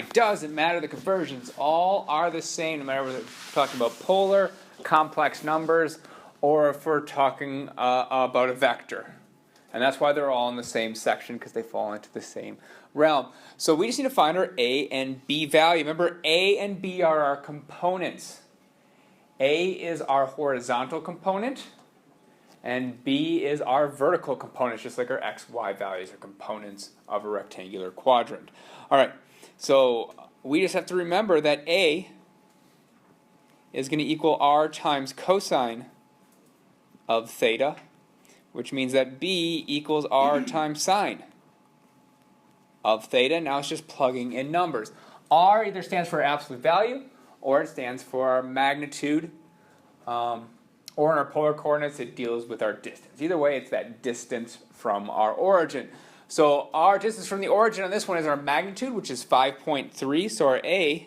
It doesn't matter the conversions. All are the same no matter whether we're talking about polar, complex numbers, or if we're talking about a vector. And that's why they're all in the same section, because they fall into the same realm. So we just need to find our A and B value. Remember, A and B are our components. A is our horizontal component, and B is our vertical component, just like our x, y values are components of a rectangular quadrant. All right, so we just have to remember that A is going to equal r times cosine of theta, which means that B equals r times sine of theta. Now it's just plugging in numbers. R either stands for absolute value, or it stands for our magnitude, or in our polar coordinates it deals with our distance. Either way, it's that distance from our origin. So our distance from the origin on this one is our magnitude, which is 5.3. So our A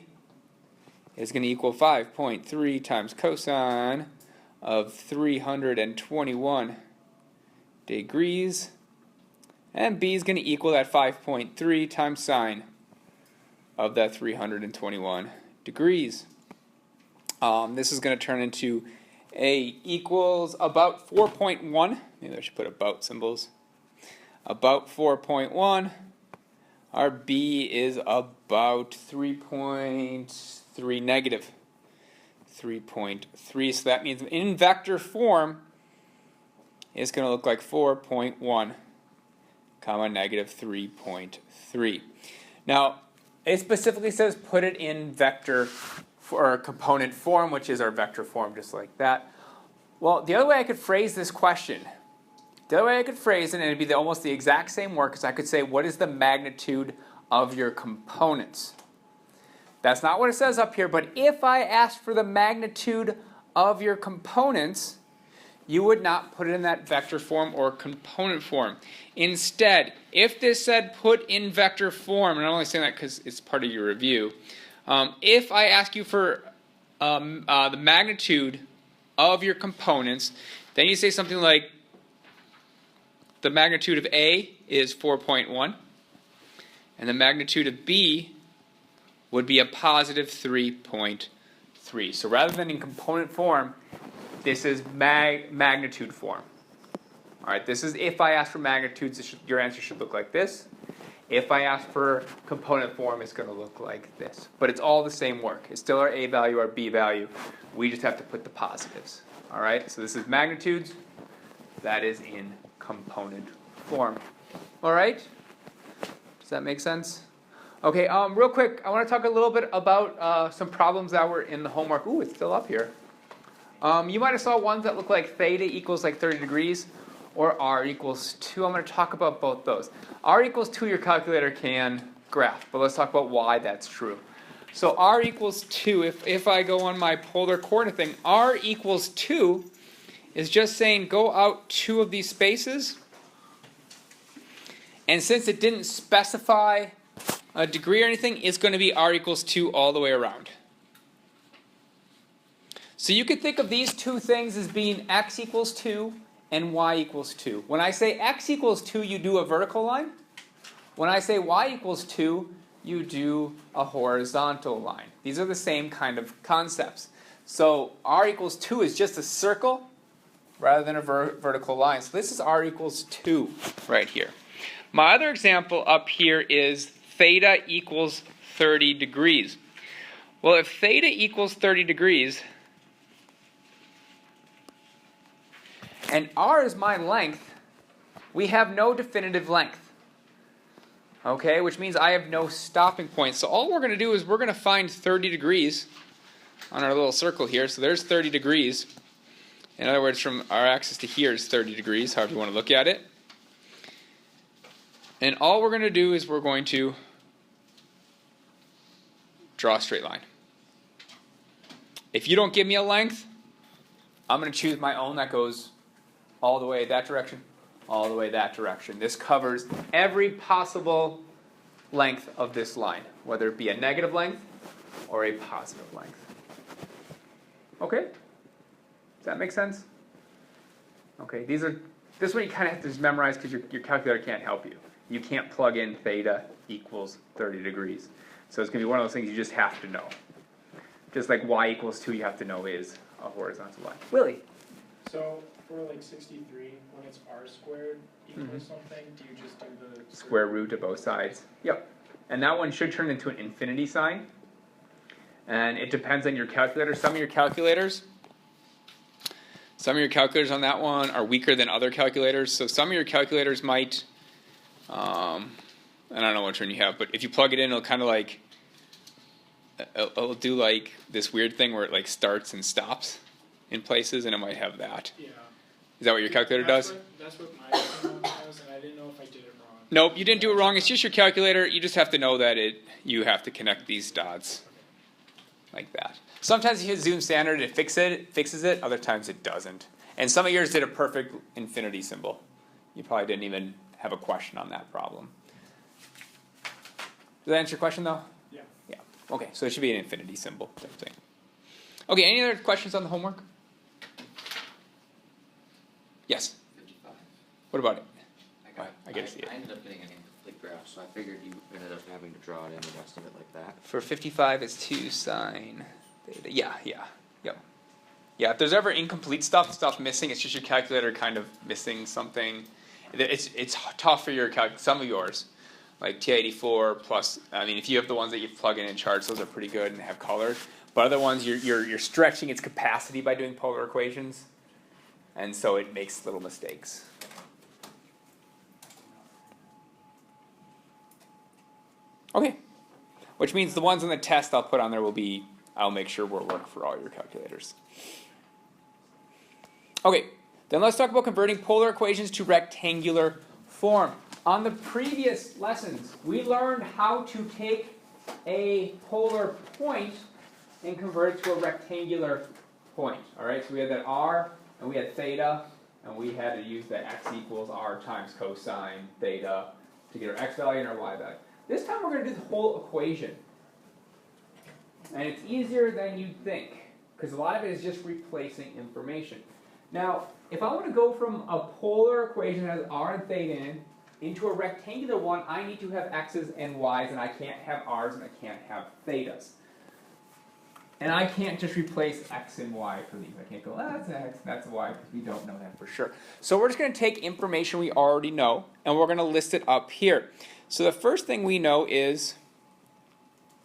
is going to equal 5.3 times cosine of 321 degrees. And B is going to equal that 5.3 times sine of that 321 degrees. This is going to turn into A equals about 4.1. Maybe I should put about symbols. About 4.1. Our B is about 3.3 negative. 3.3. So that means in vector form, it's going to look like 4.1, comma, negative 3.3. Now, it specifically says put it in vector or component form, which is our vector form, just like that. Well, the other way I could phrase this question, the other way I could phrase it, and it'd be almost the exact same work, is I could say, what is the magnitude of your components? That's not what it says up here, but if I asked for the magnitude of your components, you would not put it in that vector form or component form. Instead, if this said put in vector form, and I'm only saying that because it's part of your review, if I ask you for the magnitude of your components, then you say something like the magnitude of A is 4.1, and the magnitude of B would be a positive 3.3. So rather than in component form, this is magnitude form. All right, this is if I ask for magnitudes, your answer should look like this. If I ask for component form, it's going to look like this. But it's all the same work. It's still our A value, our B value. We just have to put the positives. All right, so this is magnitudes. That is in component form. All right, does that make sense? Okay, real quick, I want to talk a little bit about some problems that were in the homework. Ooh, it's still up here. You might have saw ones that look like theta equals like 30 degrees or r equals 2. I'm going to talk about both those. R equals 2 your calculator can graph, but let's talk about why that's true. So r equals 2, if I go on my polar coordinate thing, r equals 2 is just saying go out 2 of these spaces. And since it didn't specify a degree or anything, it's going to be r equals 2 all the way around. So you could think of these two things as being x equals 2 and y equals 2. When I say x equals 2, you do a vertical line. When I say y equals 2, you do a horizontal line. These are the same kind of concepts. So r equals 2 is just a circle rather than a vertical line. So this is r equals 2 right here. My other example up here is theta equals 30 degrees. Well, if theta equals 30 degrees, and r is my length, we have no definitive length. Okay, which means I have no stopping point. So all we're going to do is we're going to find 30 degrees on our little circle here. So there's 30 degrees. In other words, from our axis to here is 30 degrees, however you want to look at it. And all we're going to do is we're going to draw a straight line. If you don't give me a length, I'm going to choose my own that goes all the way that direction, all the way that direction. This covers every possible length of this line, whether it be a negative length or a positive length. Okay? Does that make sense? Okay, this one you kind of have to just memorize because your calculator can't help you. You can't plug in theta equals 30 degrees. So it's going to be one of those things you just have to know. Just like y equals 2, you have to know is a horizontal line. Willie? So for like 63, when it's r squared equals something, do you just do the Square root of both sides. Yep. And that one should turn into an infinity sign. And it depends on your calculator. Some of your calculators on that one are weaker than other calculators. So some of your calculators might, I don't know which one you have, but if you plug it in, it'll kind of like, it'll do like this weird thing where it like starts and stops in places, and it might have that. Yeah. Is that what your calculator does? That's what my one has, and I didn't know if I did it wrong. Nope, you didn't do it wrong. It's just your calculator. You just have to know that you have to connect these dots like that. Sometimes if you hit Zoom Standard, it fixes it. Other times it doesn't. And some of yours did a perfect infinity symbol. You probably didn't even have a question on that problem. Does that answer your question, though? Yeah. Yeah. Okay, so it should be an infinity symbol type thing. Okay, any other questions on the homework? Yes? 55. What about it? I gotta see it. I ended up getting an incomplete graph, so I figured you ended up having to draw it in the rest of it like that. For 55, it's 2 sine theta. Yeah. Yep. Yeah, if there's ever incomplete stuff missing, it's just your calculator kind of missing something. It's tough for your some of yours, like T84 plus. I mean, if you have the ones that you plug in charts, those are pretty good and have colors. But other ones, you're stretching its capacity by doing polar equations, and so it makes little mistakes. Okay, which means the ones on the test I'll put on there I'll make sure will work for all your calculators. Okay, then let's talk about converting polar equations to rectangular form. On the previous lessons, we learned how to take a polar point and convert it to a rectangular point. All right, so we had that r, and we had theta, and we had to use the x equals r times cosine theta to get our x value and our y value. This time we're going to do the whole equation. And it's easier than you'd think, because a lot of it is just replacing information. Now, if I want to go from a polar equation that has r and theta into a rectangular one, I need to have x's and y's, and I can't have r's and I can't have thetas. And I can't just replace x and y for these. I can't go, that's x, that's y, because we don't know that for sure. So we're just going to take information we already know, and we're going to list it up here. So the first thing we know is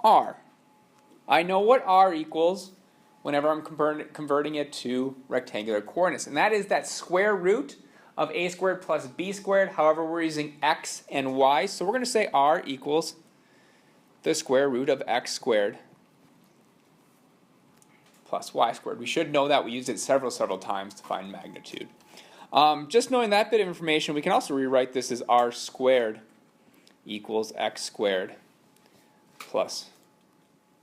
r. I know what r equals whenever I'm converting it to rectangular coordinates. And that is that square root of a squared plus b squared. However, we're using x and y. So we're going to say r equals the square root of x squared plus y squared. We should know that. We used it several times to find magnitude. Just knowing that bit of information, we can also rewrite this as r squared equals x squared plus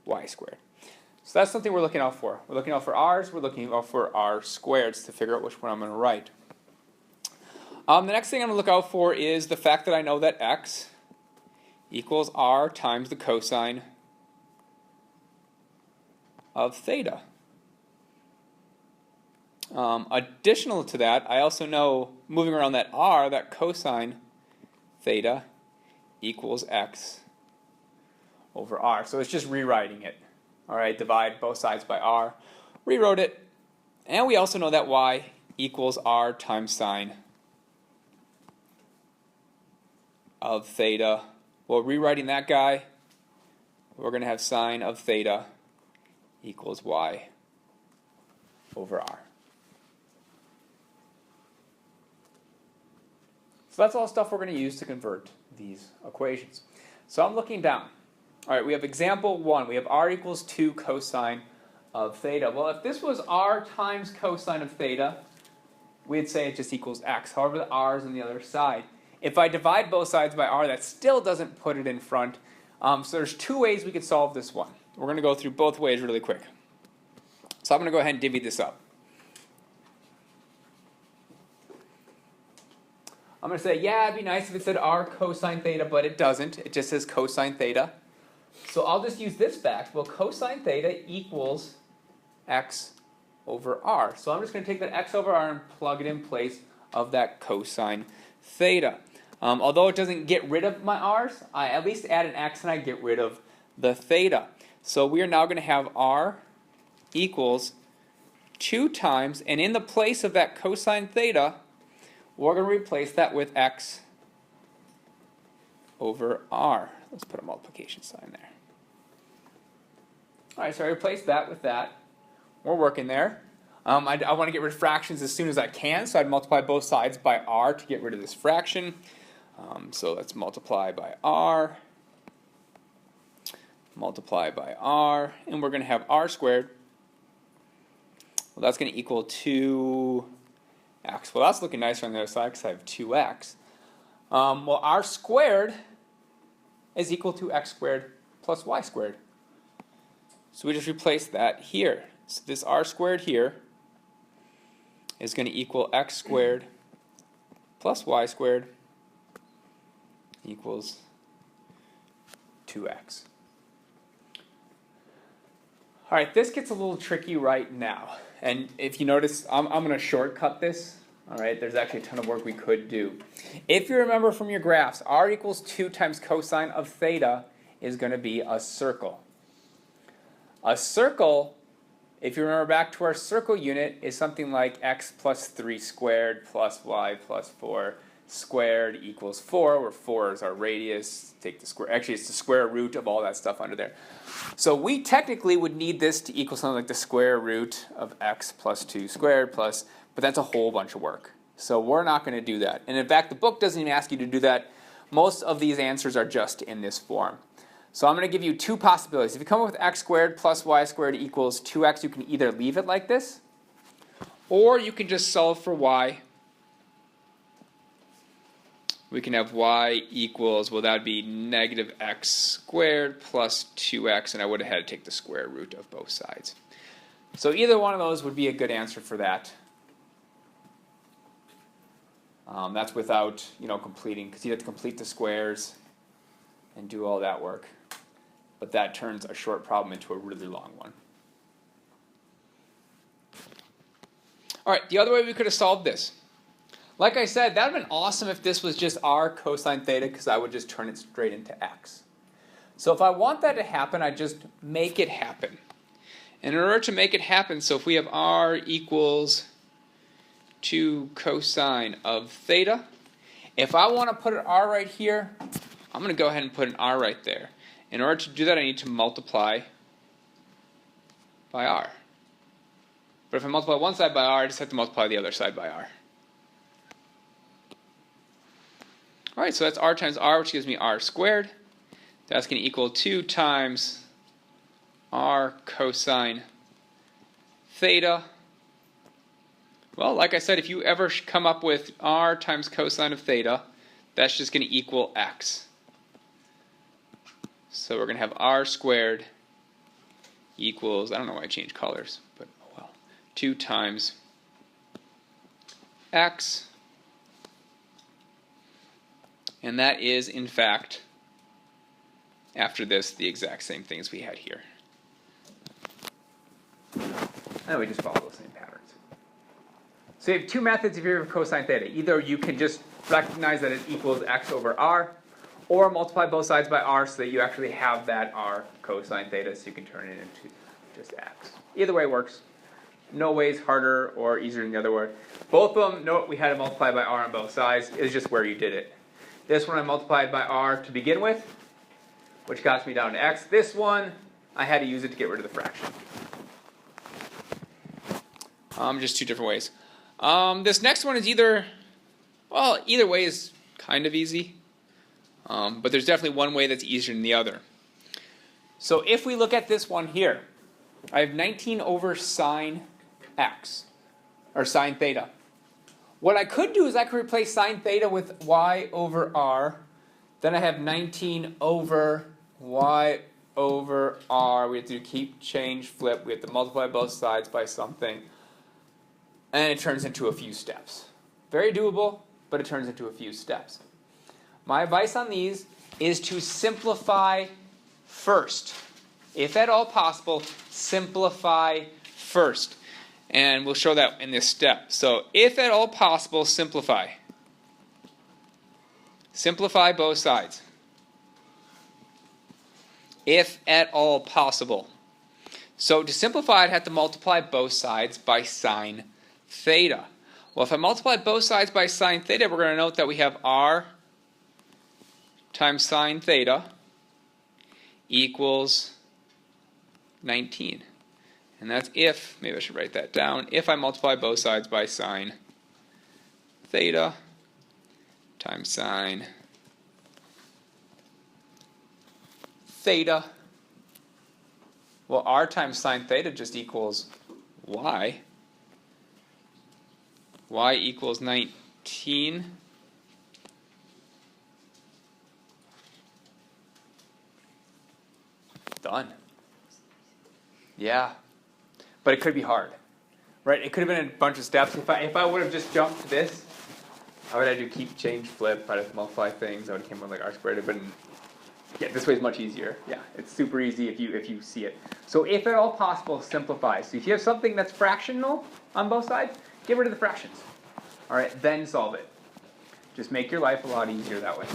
y squared. So that's something we're looking out for. We're looking out for r's, we're looking out for r squareds to figure out which one I'm going to write. The next thing I'm going to look out for is the fact that I know that x equals r times the cosine of theta. Additional to that, I also know, moving around that r, that cosine theta equals x over r. So it's just rewriting it. All right, divide both sides by r. Rewrote it. And we also know that y equals r times sine of theta. Well, rewriting that guy, we're going to have sine of theta equals y over r. So that's all stuff we're going to use to convert these equations. So I'm looking down. All right, we have example 1. We have r equals 2 cosine of theta. Well, if this was r times cosine of theta, we'd say it just equals x. However, the r is on the other side. If I divide both sides by r, that still doesn't put it in front. So there's two ways we could solve this one. We're going to go through both ways really quick. So I'm going to go ahead and divvy this up. I'm going to say, yeah, it'd be nice if it said r cosine theta, but it doesn't. It just says cosine theta. So I'll just use this fact. Well, cosine theta equals x over r. So I'm just going to take that x over r and plug it in place of that cosine theta. Although it doesn't get rid of my r's, I at least add an x and I get rid of the theta. So we are now going to have r equals 2 times, and in the place of that cosine theta, we're going to replace that with x over r. Let's put a multiplication sign there. All right, so I replaced that with that. We're working there. I want to get rid of fractions as soon as I can, so I'd multiply both sides by r to get rid of this fraction. So let's multiply by r, multiply by r, and we're going to have r squared. Well, that's going to equal 2x. Well, that's looking nicer on the other side because I have 2x. Well, r squared is equal to x squared plus y squared. So we just replace that here. So this r squared here is going to equal x squared plus y squared equals 2x. All right, this gets a little tricky right now. And if you notice, I'm going to shortcut this. All right, there's actually a ton of work we could do. If you remember from your graphs, r equals 2 times cosine of theta is going to be a circle. A circle, if you remember back to our circle unit, is something like x plus 3 squared plus y plus 4 squared equals 4, where 4 is our radius. Take the square. Actually, it's the square root of all that stuff under there. So we technically would need this to equal something like the square root of x plus 2 squared plus, but that's a whole bunch of work. So we're not going to do that. And in fact, the book doesn't even ask you to do that. Most of these answers are just in this form. So I'm going to give you two possibilities. If you come up with x squared plus y squared equals 2x, you can either leave it like this, or you can just solve for y. We can have y equals, well, that would be negative x squared plus 2x, and I would have had to take the square root of both sides. So either one of those would be a good answer for that. That's without, completing, because you have to complete the squares and do all that work. But that turns a short problem into a really long one. All right, the other way we could have solved this. Like I said, that would have been awesome if this was just r cosine theta, because I would just turn it straight into x. So if I want that to happen, I just make it happen. And in order to make it happen, so if we have r equals 2 cosine of theta, if I want to put an r right here, I'm going to go ahead and put an r right there. In order to do that, I need to multiply by r. But if I multiply one side by r, I just have to multiply the other side by r. All right, so that's r times r, which gives me r squared. That's going to equal 2 times r cosine theta. Well, like I said, if you ever come up with r times cosine of theta, that's just going to equal x. So we're going to have r squared equals, I don't know why I changed colors, but oh well, 2 times x. And that is, in fact, after this, the exact same thing as we had here. And we just follow those same patterns. So you have two methods if you're cosine theta. Either you can just recognize that it equals x over r, or multiply both sides by r so that you actually have that r cosine theta, so you can turn it into just x. Either way works. No way is harder or easier than the other way. Both of them, note we had to multiply by r on both sides. It's just where you did it. This one I multiplied by r to begin with, which got me down to x. This one, I had to use it to get rid of the fraction. Just two different ways. This next one is either way is kind of easy. But there's definitely one way that's easier than the other. So if we look at this one here, I have 19 over sine x, or sine theta. What I could do is I could replace sine theta with y over r. Then I have 19 over y over r. We have to keep, change, flip. We have to multiply both sides by something. And it turns into a few steps. Very doable, but it turns into a few steps. My advice on these is to simplify first. If at all possible, simplify first. And we'll show that in this step. So if at all possible, simplify. Simplify both sides. if at all possible. So to simplify, I'd have to multiply both sides by sine theta. Well, if I multiply both sides by sine theta, we're going to note that we have r times sine theta equals 19. And that's if, maybe I should write that down, if I multiply both sides by sine theta times sine theta. Well, r times sine theta just equals y. Y equals 19. Done. Yeah. But it could be hard. Right? It could have been a bunch of steps. If I would have just jumped to this, I would have to do keep, change, flip, I'd have to multiply things, I would have came up with like r squared, but yeah, this way is much easier. Yeah, it's super easy if you see it. So if at all possible, simplify. So if you have something that's fractional on both sides, get rid of the fractions. Alright, then solve it. Just make your life a lot easier that way.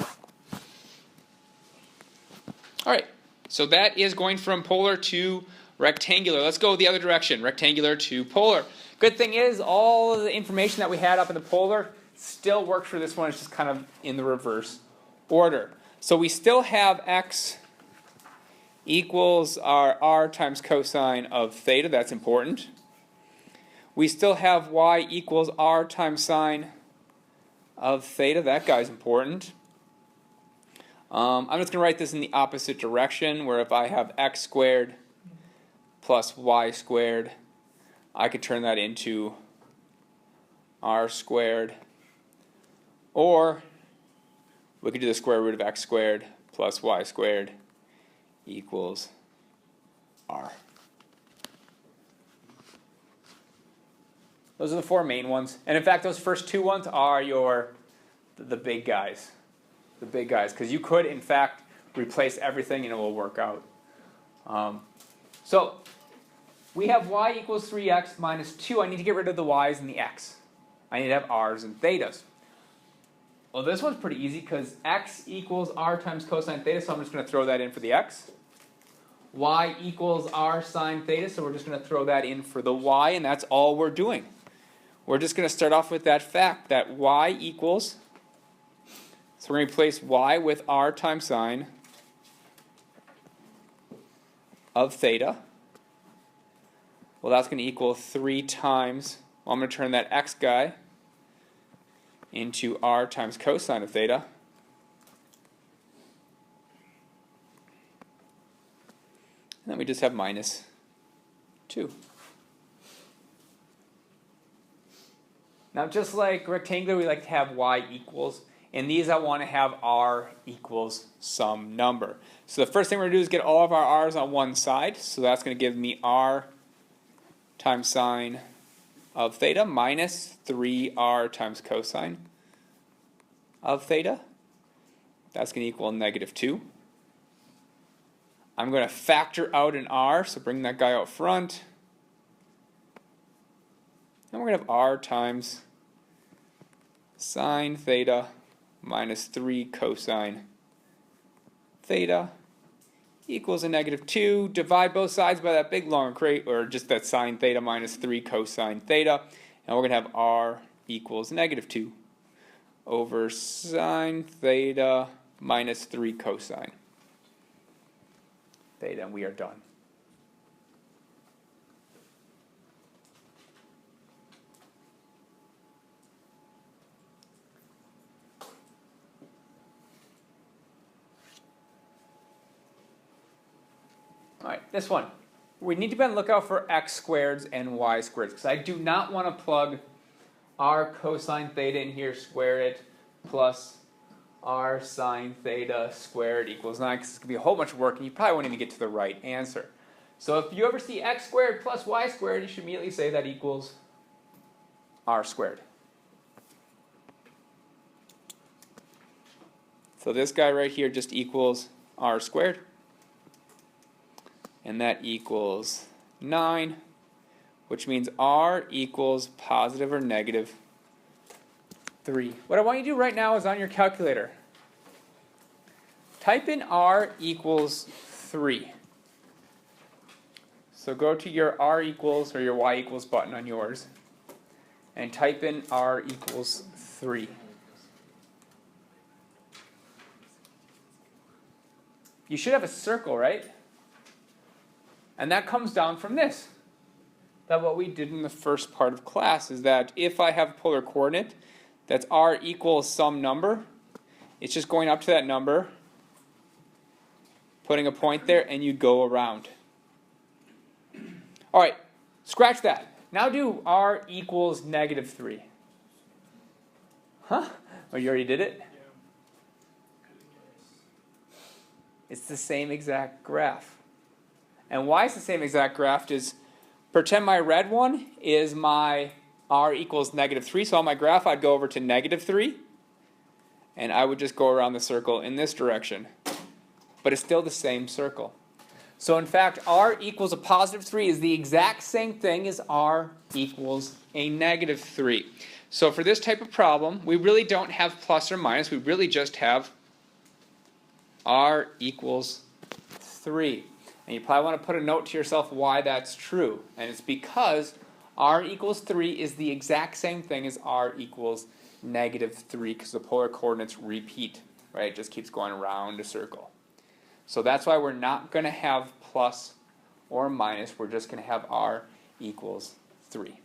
Alright, so that is going from polar to rectangular. Let's go the other direction, rectangular to polar. Good thing is, all of the information that we had up in the polar still works for this one. It's just kind of in the reverse order. So we still have x equals our r times cosine of theta. That's important. We still have y equals r times sine of theta. That guy's important. I'm just going to write this in the opposite direction, where if I have x squared plus y squared, I could turn that into r squared. Or we could do the square root of x squared plus y squared equals r. Those are the four main ones. And in fact, those first two ones are the big guys. The big guys. Because you could, in fact, replace everything and it will work out. So we have y equals 3x minus 2. I need to get rid of the y's and the x. I need to have r's and thetas. Well, this one's pretty easy because x equals r times cosine theta, so I'm just going to throw that in for the x. Y equals r sine theta, so we're just going to throw that in for the y, and that's all we're doing. We're just going to start off with that fact that y equals, so we're going to replace y with r times sine of theta. Well, that's going to equal 3 times, well, I'm going to turn that x guy into r times cosine of theta. And then we just have minus 2. Now, just like rectangular, we like to have y equals. In these, I want to have r equals some number. So the first thing we're going to do is get all of our r's on one side. So that's going to give me r times sine of theta minus 3r times cosine of theta. That's going to equal negative 2. I'm going to factor out an r, so bring that guy out front. And we're going to have r times sine theta minus 3 cosine theta equals a negative 2. Divide both sides by that big long equation, or just that sine theta minus 3 cosine theta. And we're going to have r equals negative 2 over sine theta minus 3 cosine theta, and we are done. All right, this one. We need to be on the lookout for x squareds and y squareds, because I do not want to plug r cosine theta in here, square it, plus r sine theta squared equals 9, because it's going to be a whole bunch of work, and you probably won't even get to the right answer. So if you ever see x squared plus y squared, you should immediately say that equals r squared. So this guy right here just equals r squared. And that equals 9, which means r equals positive or negative 3. What I want you to do right now is on your calculator, type in r equals 3. So go to your R equals or your Y equals button on yours and type in R equals 3. You should have a circle, right? And that comes down from this. That what we did in the first part of class is that if I have a polar coordinate that's R equals some number, it's just going up to that number, putting a point there, and you go around. All right, scratch that. Now do R equals negative 3. Huh? Oh, you already did it? Yeah. It's the same exact graph. And why it's the same exact graph is, pretend my red one is my R equals negative 3. So on my graph, I'd go over to negative 3. And I would just go around the circle in this direction. But it's still the same circle. So in fact, R equals a positive 3 is the exact same thing as R equals a negative 3. So for this type of problem, we really don't have plus or minus. We really just have R equals 3. And you probably want to put a note to yourself why that's true. And it's because R equals 3 is the exact same thing as R equals negative 3 because the polar coordinates repeat, right? It just keeps going around a circle. So that's why we're not going to have plus or minus. We're just going to have R equals 3.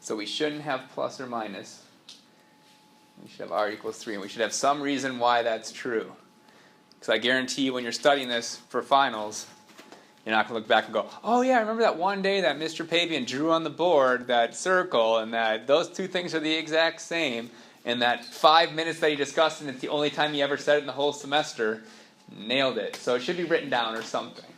So we shouldn't have plus or minus. We should have R equals 3, and we should have some reason why that's true. Because I guarantee you when you're studying this for finals, you're not going to look back and go, oh yeah, I remember that one day that Mr. Pavian drew on the board that circle, and that those two things are the exact same, and that 5 minutes that he discussed, and it's the only time he ever said it in the whole semester, nailed it. So it should be written down or something.